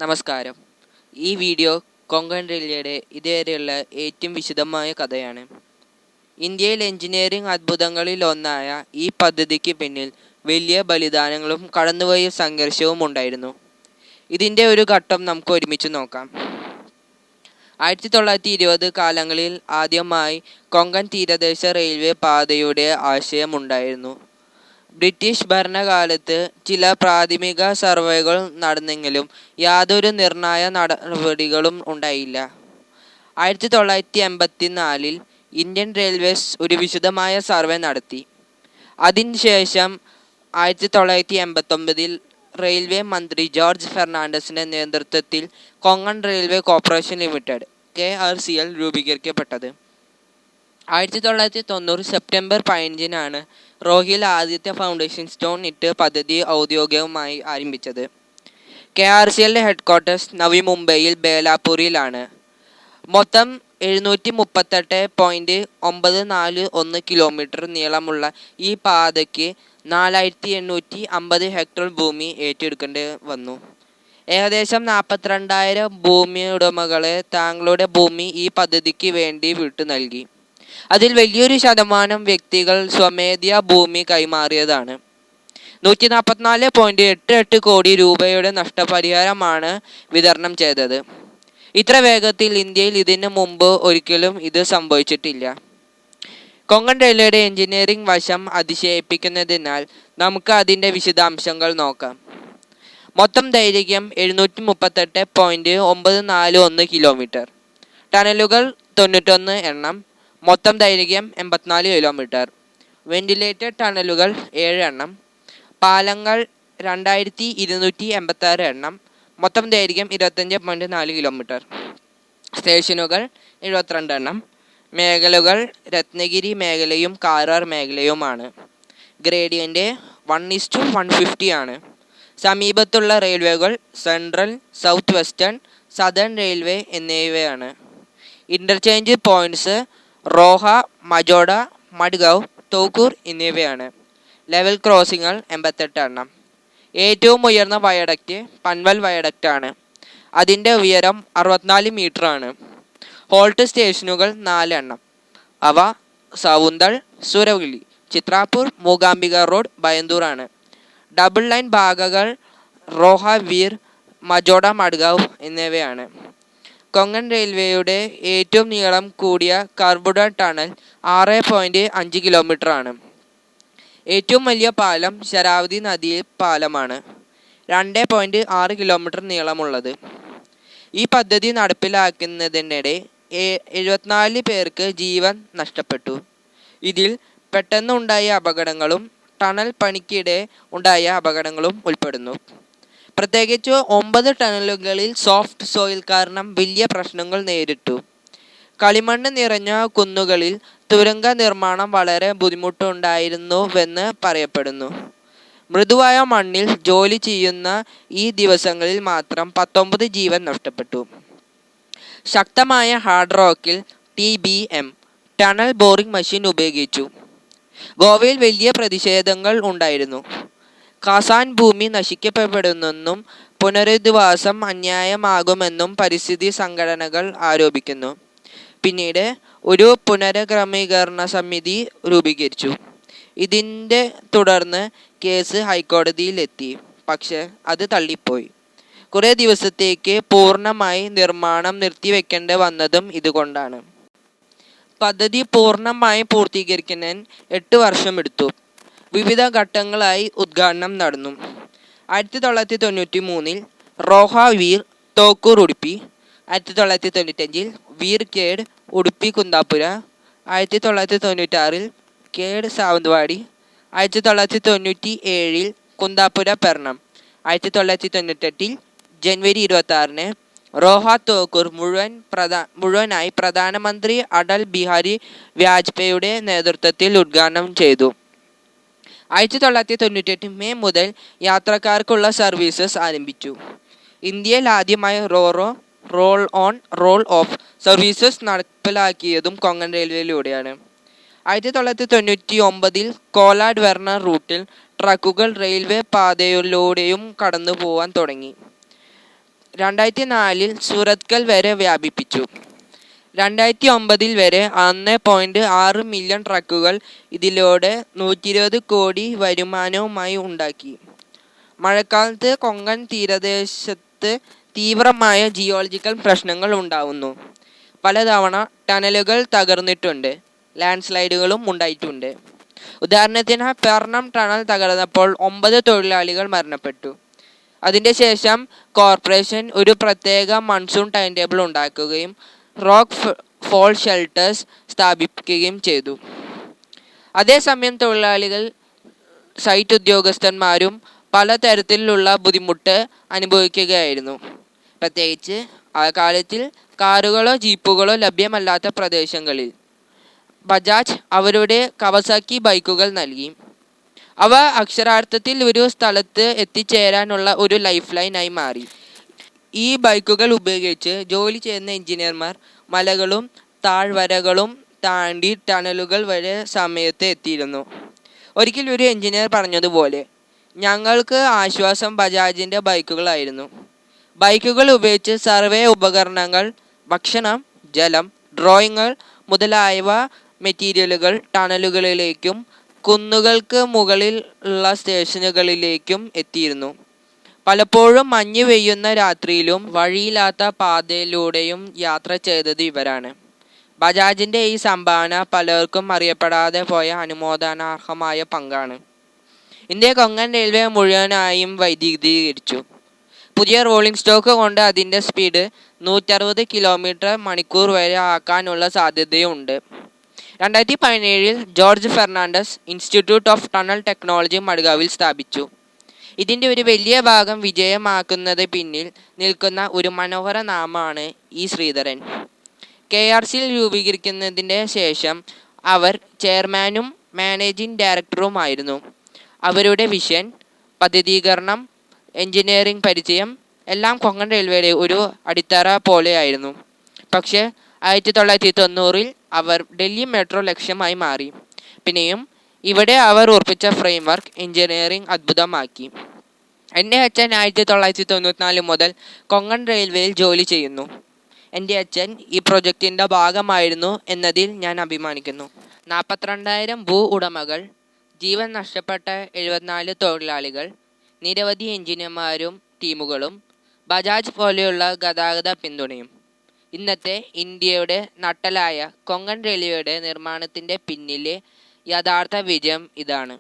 നമസ്കാരം. ഈ വീഡിയോ കൊങ്കൺ റെയിൽവേയുടെ ഇതുവരെയുള്ള ഏറ്റവും വിശദമായ കഥയാണ്. ഇന്ത്യയിൽ എഞ്ചിനീയറിംഗ് അത്ഭുതങ്ങളിൽ ഒന്നായ ഈ പദ്ധതിക്ക് പിന്നിൽ വലിയ ബലിദാനങ്ങളും കടന്നുപോയ സംഘർഷവും ഉണ്ടായിരുന്നു. ഇതിൻ്റെ ഒരു ഘട്ടം നമുക്ക് ഒരുമിച്ച് നോക്കാം. 1920 കാലങ്ങളിൽ ആദ്യമായി കൊങ്കൺ തീരദേശ റെയിൽവേ പാതയുടെ ആശയമുണ്ടായിരുന്നു. ബ്രിട്ടീഷ് ഭരണകാലത്ത് ചില പ്രാഥമിക സർവേകൾ നടന്നെങ്കിലും യാതൊരു നിർണായ നടപടികളും ഉണ്ടായില്ല. 1984 ഇന്ത്യൻ റെയിൽവേസ് ഒരു വിശദമായ സർവേ നടത്തി. അതിനുശേഷം 1989 റെയിൽവേ മന്ത്രി ജോർജ് ഫെർണാണ്ടസിൻ്റെ നേതൃത്വത്തിൽ Konkan railway corporation limited KRCL രൂപീകരിക്കപ്പെട്ടത്. 1990 September 15 റോഹിൽ ആദ്യത്തെ ഫൗണ്ടേഷൻ സ്റ്റോൺ ഇട്ട് പദ്ധതി ഔദ്യോഗികമായി ആരംഭിച്ചത്. KRCL ഹെഡ്ക്വാർട്ടേഴ്സ് നവി മുംബൈയിൽ ബേലാപൂരിലാണ്. മൊത്തം 738.941 കിലോമീറ്റർ നീളമുള്ള ഈ പാതയ്ക്ക് 4850 ഹെക്ടർ ഭൂമി ഏറ്റെടുക്കേണ്ടി വന്നു. ഏകദേശം 42,000 ഭൂമി ഉടമകളെ തങ്ങളുടെ ഭൂമി ഈ പദ്ധതിക്ക് വേണ്ടി വിട്ടു നൽകി. അതിൽ വലിയൊരു ശതമാനം വ്യക്തികൾ സ്വമേധയാ ഭൂമി കൈമാറിയതാണ്. 144.88 കോടി രൂപയുടെ നഷ്ടപരിഹാരമാണ് വിതരണം ചെയ്തത്. ഇത്ര വേഗത്തിൽ ഇന്ത്യയിൽ ഇതിനു മുമ്പ് ഒരിക്കലും ഇത് സംഭവിച്ചിട്ടില്ല. കൊങ്കൺ റെയിൽവേയുടെ എഞ്ചിനീയറിംഗ് വശം അതിശയിപ്പിക്കുന്നതിനാൽ നമുക്ക് അതിൻ്റെ വിശദാംശങ്ങൾ നോക്കാം. മൊത്തം ദൈർഘ്യം 738.941 കിലോമീറ്റർ. ടണലുകൾ 91 എണ്ണം. മൊത്തം ദൈർഘ്യം 84 കിലോമീറ്റർ. വെന്റിലേറ്റഡ് ടണലുകൾ 7 എണ്ണം. പാലങ്ങൾ 2286 എണ്ണം. മൊത്തം ദൈർഘ്യം 25.4 കിലോമീറ്റർ. സ്റ്റേഷനുകൾ 72 എണ്ണം. മേഖലകൾ രത്നഗിരി മേഖലയും കാരാർ മേഖലയുമാണ്. ഗ്രേഡിയൻ്റ് 1:150 ആണ്. സമീപത്തുള്ള റെയിൽവേകൾ central, south western, southern railway എന്നിവയാണ്. ഇൻ്റർചേഞ്ച് പോയിൻറ്റ്സ് റോഹ, മജോഡ, മഡ്ഗാവ്, തോക്കൂർ എന്നിവയാണ്. ലെവൽ ക്രോസിംഗുകൾ 88 എണ്ണം. ഏറ്റവും ഉയർന്ന വയഡക്റ്റ് പൻവൽ വയഡക്റ്റ് ആണ്. അതിൻ്റെ ഉയരം 64 മീറ്റർ ആണ്. ഹോൾട്ട് സ്റ്റേഷനുകൾ 4 എണ്ണം. അവ സവുന്തൾ, സുരവലി, ചിത്രാപൂർ, മൂകാംബിക റോഡ്, ബയന്ദൂർ ആണ്. ഡബിൾ ലൈൻ പാതകൾ റോഹ, വീർ, മജോഡ, മഡ്ഗാവ് എന്നിവയാണ്. കൊങ്കൺ റെയിൽവേയുടെ ഏറ്റവും നീളം കൂടിയ കർവ്ഡ് ടണൽ 6.5 കിലോമീറ്റർ ആണ്. ഏറ്റവും വലിയ പാലം ശരാവതി നദി പാലമാണ്, 2.6 കിലോമീറ്റർ നീളമുള്ളത്. ഈ പദ്ധതി നടപ്പിലാക്കുന്നതിനിടെ 74 പേർക്ക് ജീവൻ നഷ്ടപ്പെട്ടു. ഇതിൽ പെട്ടെന്നുണ്ടായ അപകടങ്ങളും ടണൽ പണിക്കിടെ ഉണ്ടായ അപകടങ്ങളും ഉൾപ്പെടുന്നു. പ്രത്യേകിച്ച് 9 ടണലുകളിൽ സോഫ്റ്റ് സോയിൽ കാരണം വലിയ പ്രശ്നങ്ങൾ നേരിട്ടു. കളിമണ്ണ് നിറഞ്ഞ കുന്നുകളിൽ തുരങ്ക നിർമ്മാണം വളരെ ബുദ്ധിമുട്ടുണ്ടായിരുന്നുവെന്ന് പറയപ്പെടുന്നു. മൃദുവായ മണ്ണിൽ ജോലി ചെയ്യുന്ന ഈ ദിവസങ്ങളിൽ മാത്രം 19 ജീവൻ നഷ്ടപ്പെട്ടു. ശക്തമായ ഹാർഡ് റോക്കിൽ TBM ടണൽ ബോറിംഗ് മെഷീൻ ഉപയോഗിച്ചു. ഗോവയിൽ വലിയ പ്രതിഷേധങ്ങൾ ഉണ്ടായിരുന്നു. ഖാസാൻ ഭൂമി നശിക്കപ്പെടുമെന്നും പുനരധിവാസം അന്യായമാകുമെന്നും പരിസ്ഥിതി സംഘടനകൾ ആരോപിക്കുന്നു. പിന്നീട് ഒരു പുനഃക്രമീകരണ സമിതി രൂപീകരിച്ചു. ഇതിൻ്റെ തുടർന്ന് കേസ് ഹൈക്കോടതിയിലെത്തി. പക്ഷേ അത് തള്ളിപ്പോയി. കുറേ ദിവസത്തേക്ക് പൂർണ്ണമായി നിർമ്മാണം നിർത്തിവെക്കേണ്ടി വന്നതും ഇതുകൊണ്ടാണ്. പദ്ധതി പൂർണ്ണമായി പൂർത്തീകരിക്കാൻ 8 വർഷമെടുത്തു. വിവിധ ഘട്ടങ്ങളായി ഉദ്ഘാടനം നടന്നു. 1993 റോഹ, വീർ, തോക്കൂർ, ഉടുപ്പി. 1995 വീർ, കേഡ്, ഉടുപ്പി, കുന്താപുര. 1996 കേഡ്, സാവന്ത്വാടി. 1997 കുന്താപുര, പെർണം. 1998 ജനുവരി 26 റോഹ, തോക്കൂർ മുഴുവനായി പ്രധാനമന്ത്രി അടൽ ബിഹാരി വാജ്പേയിയുടെ നേതൃത്വത്തിൽ ഉദ്ഘാടനം ചെയ്തു. 1998 മെയ് മുതൽ യാത്രക്കാർക്കുള്ള സർവീസസ് ആരംഭിച്ചു. ഇന്ത്യയിൽ ആദ്യമായി roll on roll off services നടപ്പിലാക്കിയതും കൊങ്കൺ റെയിൽവേയിലൂടെയാണ്. 1999 കോലാഡ് വെർണ റൂട്ടിൽ ട്രക്കുകൾ റെയിൽവേ പാതയിലൂടെയും കടന്നു പോകാൻ തുടങ്ങി. 2004 സൂറത്കൽ വരെ വ്യാപിപ്പിച്ചു. 2009 വരെ 1.6 മില്യൺ ട്രക്കുകൾ ഇതിലൂടെ 120 കോടി വരുമാനവുമായി ഉണ്ടാക്കി. മഴക്കാലത്ത് കൊങ്കൺ തീരദേശത്ത് തീവ്രമായ ജിയോളജിക്കൽ പ്രശ്നങ്ങൾ ഉണ്ടാവുന്നു. പലതവണ ടണലുകൾ തകർന്നിട്ടുണ്ട്. ലാൻഡ് സ്ലൈഡുകളും ഉണ്ടായിട്ടുണ്ട്. ഉദാഹരണത്തിന് പെർണം ടണൽ തകർന്നപ്പോൾ 9 തൊഴിലാളികൾ മരണപ്പെട്ടു. അതിൻ്റെ ശേഷം കോർപ്പറേഷൻ ഒരു പ്രത്യേക മൺസൂൺ ടൈം ടേബിൾ ഉണ്ടാക്കുകയും റോക്ക് ഫോൾ ഷെൽട്ടേഴ്സ് സ്ഥാപിക്കുകയും ചെയ്തു. അതേസമയം തൊഴിലാളികൾ സൈറ്റ് ഉദ്യോഗസ്ഥന്മാരും പലതരത്തിലുള്ള ബുദ്ധിമുട്ട് അനുഭവിക്കുകയായിരുന്നു. പ്രത്യേകിച്ച് ആ കാലത്തിൽ കാറുകളോ ജീപ്പുകളോ ലഭ്യമല്ലാത്ത പ്രദേശങ്ങളിൽ. ബജാജ് അവരുടെ കവസാക്കി ബൈക്കുകൾ നൽകി. അവ അക്ഷരാർത്ഥത്തിൽ ഒരു സ്ഥലത്ത് എത്തിച്ചേരാനുള്ള ഒരു ലൈഫ് ലൈനായി മാറി. ഈ ബൈക്കുകൾ ഉപയോഗിച്ച് ജോലി ചെയ്യുന്ന എഞ്ചിനീയർമാർ മലകളും താഴ്വരകളും താണ്ടി ടണലുകൾ വരെ സമയത്ത് എത്തിയിരുന്നു. ഒരിക്കൽ ഒരു എഞ്ചിനീയർ പറഞ്ഞതുപോലെ, ഞങ്ങൾക്ക് ആശ്വാസം ബജാജിൻ്റെ ബൈക്കുകളായിരുന്നു. ബൈക്കുകൾ ഉപയോഗിച്ച് സർവേ ഉപകരണങ്ങൾ, ഭക്ഷണം, ജലം, ഡ്രോയിങ്ങുകൾ മുതലായവ മെറ്റീരിയലുകൾ ടണലുകളിലേക്കും കുന്നുകൾക്ക് മുകളിൽ ഉള്ള സ്റ്റേഷനുകളിലേക്കും എത്തിയിരുന്നു. പലപ്പോഴും മഞ്ഞ് പെയ്യുന്ന രാത്രിയിലും വഴിയില്ലാത്ത പാതയിലൂടെയും യാത്ര ചെയ്തത് ഇവരാണ്. ബജാജിൻ്റെ ഈ സംഭാവന പലർക്കും അറിയപ്പെടാതെ പോയ അനുമോദനാർഹമായ പങ്കാണ്. ഇന്ത്യ കൊങ്കൺ റെയിൽവേ മുഴുവനായും വൈദ്യുതീകരിച്ചു. പുതിയ റോളിംഗ് സ്റ്റോക്ക് കൊണ്ട് അതിൻ്റെ സ്പീഡ് 160 km/മണിക്കൂർ വരെ ആക്കാനുള്ള സാധ്യതയുണ്ട്. 2017 George Fernandes institute of tunnel technology മഡ്ഗാവിൽ സ്ഥാപിച്ചു. ഇതിൻ്റെ ഒരു വലിയ ഭാഗം വിജയമാക്കുന്നത് പിന്നിൽ നിൽക്കുന്ന ഒരു മനോഹര നാമമാണ് ഇ ശ്രീധരൻ. KRC രൂപീകരിക്കുന്നതിൻ്റെ ശേഷം അവർ ചെയർമാനും മാനേജിംഗ് ഡയറക്ടറുമായിരുന്നു. അവരുടെ വിഷൻ, പദ്ധതീകരണം, എഞ്ചിനീയറിംഗ് പരിചയം എല്ലാം കൊങ്കൺ റെയിൽവേയുടെ ഒരു അടിത്തറ പോലെയായിരുന്നു. പക്ഷേ 1990 അവർ ഡൽഹി മെട്രോ ലക്ഷ്യമായി മാറി. പിന്നെയും ഇവിടെ അവർ ഉറപ്പിച്ച ഫ്രെയിംവർക്ക് എഞ്ചിനീയറിംഗ് അത്ഭുതമാക്കി. എൻ്റെ അച്ഛൻ 1994 മുതൽ കൊങ്കൺ റെയിൽവേയിൽ ജോലി ചെയ്യുന്നു. എൻ്റെ അച്ഛൻ ഈ പ്രൊജക്റ്റിൻ്റെ ഭാഗമായിരുന്നു എന്നതിൽ ഞാൻ അഭിമാനിക്കുന്നു. 42,000 ഭൂ ഉടമകൾ, ജീവൻ നഷ്ടപ്പെട്ട 74 തൊഴിലാളികൾ, നിരവധി എഞ്ചിനീയർമാരും ടീമുകളും, ബജാജ് പോലെയുള്ള ഗതാഗത പിന്തുണയും. ഇന്നത്തെ ഇന്ത്യയുടെ നട്ടലായ കൊങ്കൺ റെയിൽവേയുടെ നിർമ്മാണത്തിൻ്റെ പിന്നിലെ യഥാർത്ഥ വിജയം ഇതാണ്.